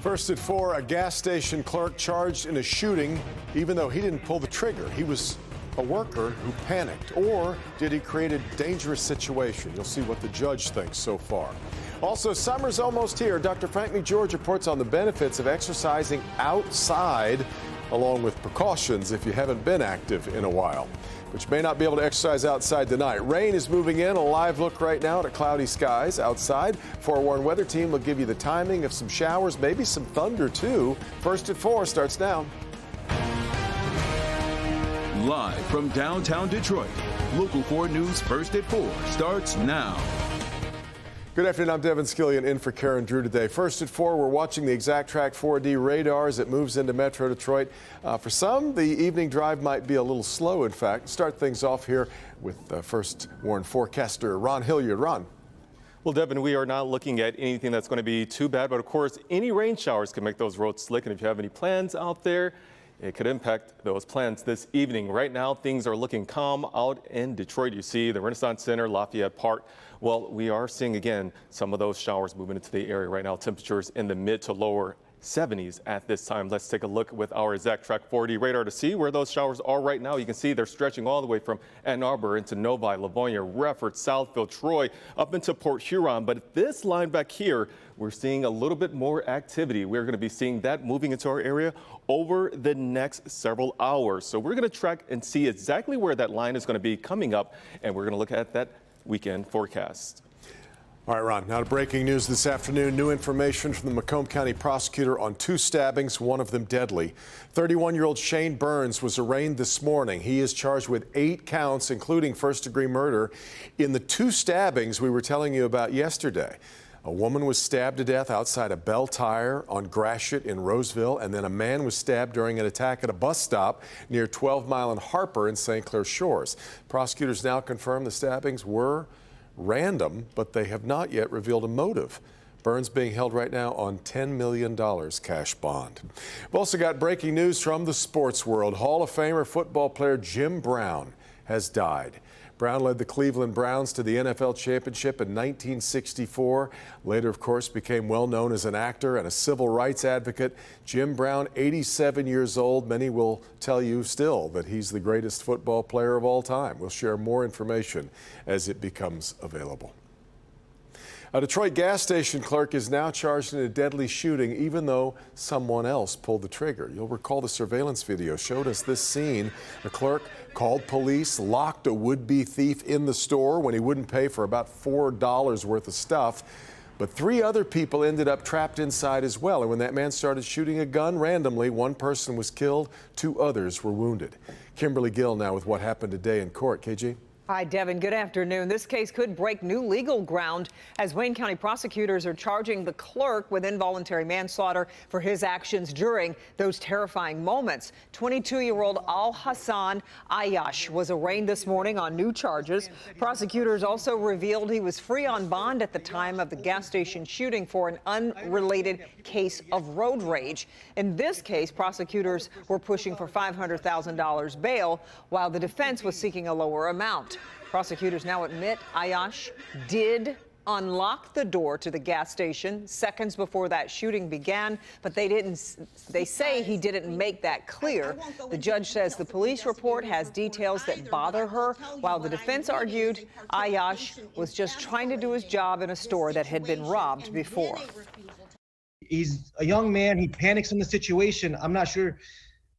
First at 4, a gas station clerk charged in a shooting, even though he didn't pull the trigger. He was a worker who panicked. Or did he create a dangerous situation? You'll see what the judge thinks so far. Also, summer's almost here. Dr. Frank McGeorge reports on the benefits of exercising outside, along with precautions if you haven't been active in a while. But you may not be able to exercise outside tonight. Rain is moving in. A live look right now at cloudy skies outside. Forewarned weather team will give you the timing of some showers, maybe some thunder too. First at 4 starts now. Live from downtown Detroit, Local 4 News First at 4 starts now. Good afternoon, I'm Devin Skillian in for Karen Drew today. First at 4, we're watching the ExactTrack 4D radar as it moves into Metro Detroit. For some, the evening drive might be a little slow, in fact. Start things off here with first warn forecaster Ron Hilliard. Ron. Well, Devin, we are not looking at anything that's going to be too bad, but of course, any rain showers can make those roads slick, and if you have any plans out there, it could impact those plans this evening. Right now, things are looking calm out in Detroit. You see the Renaissance Center, Lafayette Park. Well, we are seeing again some of those showers moving into the area right now. Temperatures in the mid to lower 70s at this time. Let's take a look with our ExactTrack 4D radar to see where those showers are right now. You can see they're stretching all the way from Ann Arbor into Novi, Livonia, Redford, Southfield, Troy, up into Port Huron. But this line back here, we're seeing a little bit more activity. We're going to be seeing that moving into our area over the next several hours. So we're going to track and see exactly where that line is going to be coming up, and we're going to look at that weekend forecast. All right, Ron, now to breaking news this afternoon. New information from the Macomb County prosecutor on 2 stabbings, one of them deadly. 31-year-old Shane Burns was arraigned this morning. He is charged with 8 counts, including first-degree murder, in the 2 stabbings we were telling you about yesterday. A woman was stabbed to death outside a Bell Tire on Gratiot in Roseville, and then a man was stabbed during an attack at a bus stop near 12 Mile and Harper in St. Clair Shores. Prosecutors now confirm the stabbings were random, but they have not yet revealed a motive. Burns being held right now on $10 million cash bond. We've also got breaking news from the sports world. Hall of Famer football player Jim Brown has died. Brown led the Cleveland Browns to the NFL championship in 1964. Later, of course, became well known as an actor and a civil rights advocate. Jim Brown, 87 years old. Many will tell you still that he's the greatest football player of all time. We'll share more information as it becomes available. A Detroit gas station clerk is now charged in a deadly shooting, even though someone else pulled the trigger. You'll recall the surveillance video showed us this scene. The clerk called police, locked a would-be thief in the store when he wouldn't pay for about $4 worth of stuff. But 3 other people ended up trapped inside as well. And when that man started shooting a gun randomly, 1 person was killed, 2 others were wounded. Kimberly Gill now with what happened today in court. KG? Hi, Devin. Good afternoon. This case could break new legal ground as Wayne County prosecutors are charging the clerk with involuntary manslaughter for his actions during those terrifying moments. 22-year-old Al-Hassan Ayash was arraigned this morning on new charges. Prosecutors also revealed he was free on bond at the time of the gas station shooting for an unrelated case of road rage. In this case, prosecutors were pushing for $500,000 bail, while the defense was seeking a lower amount. Prosecutors now admit Ayash did unlock the door to the gas station seconds before that shooting began, but they say he didn't make that clear. The judge says the police report has details that bother her, while the defense argued Ayash was just trying to do his job in a store that had been robbed before. He's a young man. He panics in the situation. I'm not sure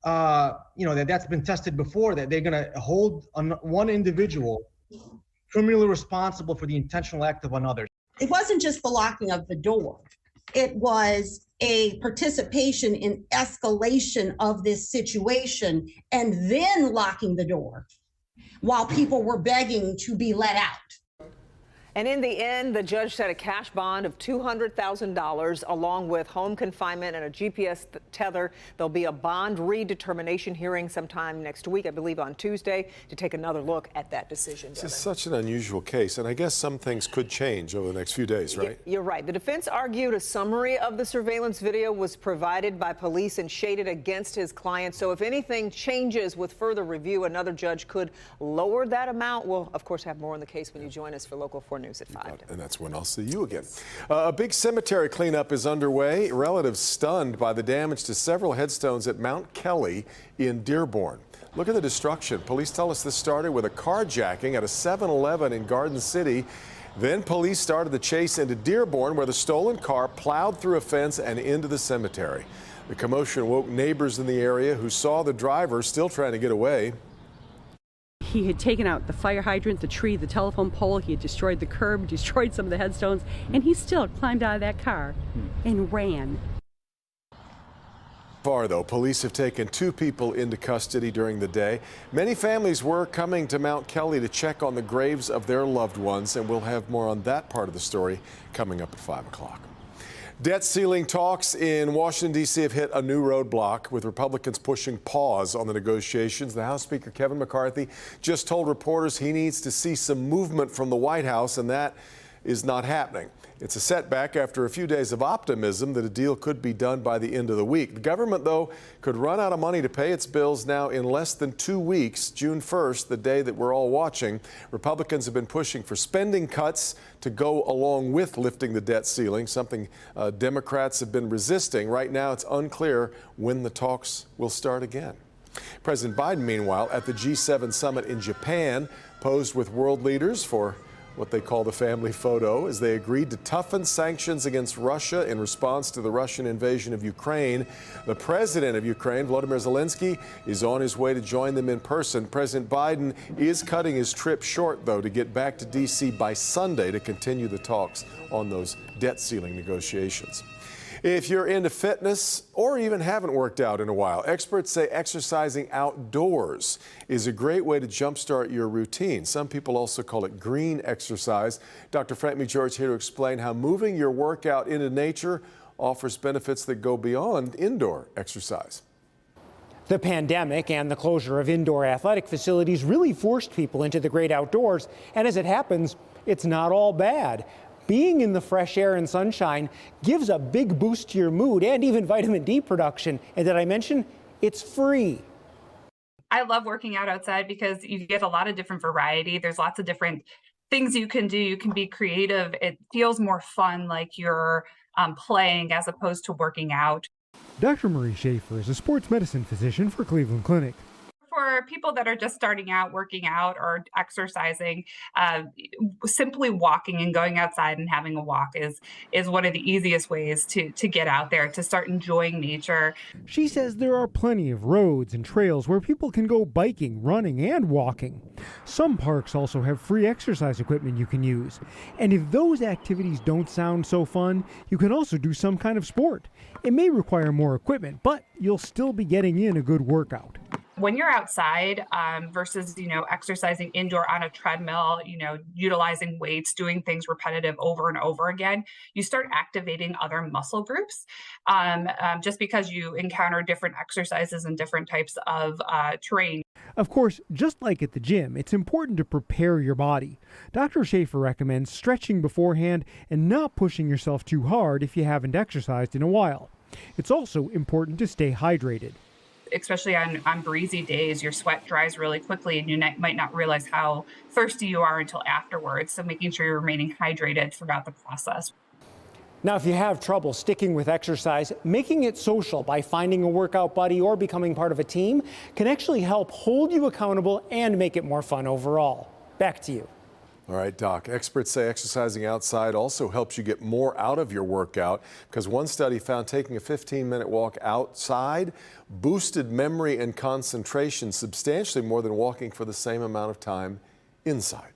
that's been tested before, that they're going to hold one individual criminally responsible for the intentional act of another. It wasn't just the locking of the door. It was a participation in escalation of this situation and then locking the door while people were begging to be let out. And in the end, the judge set a cash bond of $200,000 along with home confinement and a GPS tether. There'll be a bond redetermination hearing sometime next week, I believe on Tuesday, to take another look at that decision. This is such an unusual case, and I guess some things could change over the next few days, right? You're right. The defense argued a summary of the surveillance video was provided by police and shaded against his client. So if anything changes with further review, another judge could lower that amount. We'll, of course, have more on the case when you join us for Local 4 News. News at 5. And that's when I'll see you again. A big cemetery cleanup is underway. Relatives stunned by the damage to several headstones at Mount Kelly in Dearborn. Look at the destruction. Police tell us this started with a carjacking at a 7-Eleven in Garden City. Then police started the chase into Dearborn, where the stolen car plowed through a fence and into the cemetery. The commotion woke neighbors in the area who saw the driver still trying to get away. He had taken out the fire hydrant, the tree, the telephone pole. He had destroyed the curb, destroyed some of the headstones, and he still climbed out of that car and ran. Far though, police have taken 2 people into custody during the day. Many families were coming to Mount Kelly to check on the graves of their loved ones, and we'll have more on that part of the story coming up at 5 o'clock. Debt ceiling talks in Washington, D.C. have hit a new roadblock, with Republicans pushing pause on the negotiations. The House Speaker Kevin McCarthy just told reporters he needs to see some movement from the White House, and that is not happening. It's a setback after a few days of optimism that a deal could be done by the end of the week. The government, though, could run out of money to pay its bills now in less than 2 weeks, June 1st, the day that we're all watching. Republicans have been pushing for spending cuts to go along with lifting the debt ceiling, something Democrats have been resisting. Right now, it's unclear when the talks will start again. President Biden, meanwhile, at the G7 summit in Japan, posed with world leaders for what they call the family photo, as they agreed to toughen sanctions against Russia in response to the Russian invasion of Ukraine. The president of Ukraine, Volodymyr Zelensky, is on his way to join them in person. President Biden is cutting his trip short, though, to get back to D.C. by Sunday to continue the talks on those debt ceiling negotiations. If you're into fitness or even haven't worked out in a while, experts say exercising outdoors is a great way to jumpstart your routine. Some people also call it green exercise. Dr. Frank McGeorge here to explain how moving your workout into nature offers benefits that go beyond indoor exercise. The pandemic and the closure of indoor athletic facilities really forced people into the great outdoors. And as it happens, it's not all bad. Being in the fresh air and sunshine gives a big boost to your mood and even vitamin D production. And did I mention it's free? I love working out outside because you get a lot of different variety. There's lots of different things you can do. You can be creative. It feels more fun, like you're playing as opposed to working out. Dr. Marie Schaefer is a sports medicine physician for Cleveland Clinic. For people that are just starting out working out or exercising, simply walking and going outside and having a walk is one of the easiest ways to get out there, to start enjoying nature. She says there are plenty of roads and trails where people can go biking, running, and walking. Some parks also have free exercise equipment you can use. And if those activities don't sound so fun, you can also do some kind of sport. It may require more equipment, but you'll still be getting in a good workout. When you're outside versus, exercising indoor on a treadmill, utilizing weights, doing things repetitive over and over again, you start activating other muscle groups just because you encounter different exercises and different types of terrain. Of course, just like at the gym, it's important to prepare your body. Dr. Schaefer recommends stretching beforehand and not pushing yourself too hard if you haven't exercised in a while. It's also important to stay hydrated. Especially on breezy days, your sweat dries really quickly and you might not realize how thirsty you are until afterwards. So making sure you're remaining hydrated throughout the process. Now, if you have trouble sticking with exercise, making it social by finding a workout buddy or becoming part of a team can actually help hold you accountable and make it more fun overall. Back to you. All right, Doc. Experts say exercising outside also helps you get more out of your workout, because one study found taking a 15-minute walk outside boosted memory and concentration substantially more than walking for the same amount of time inside.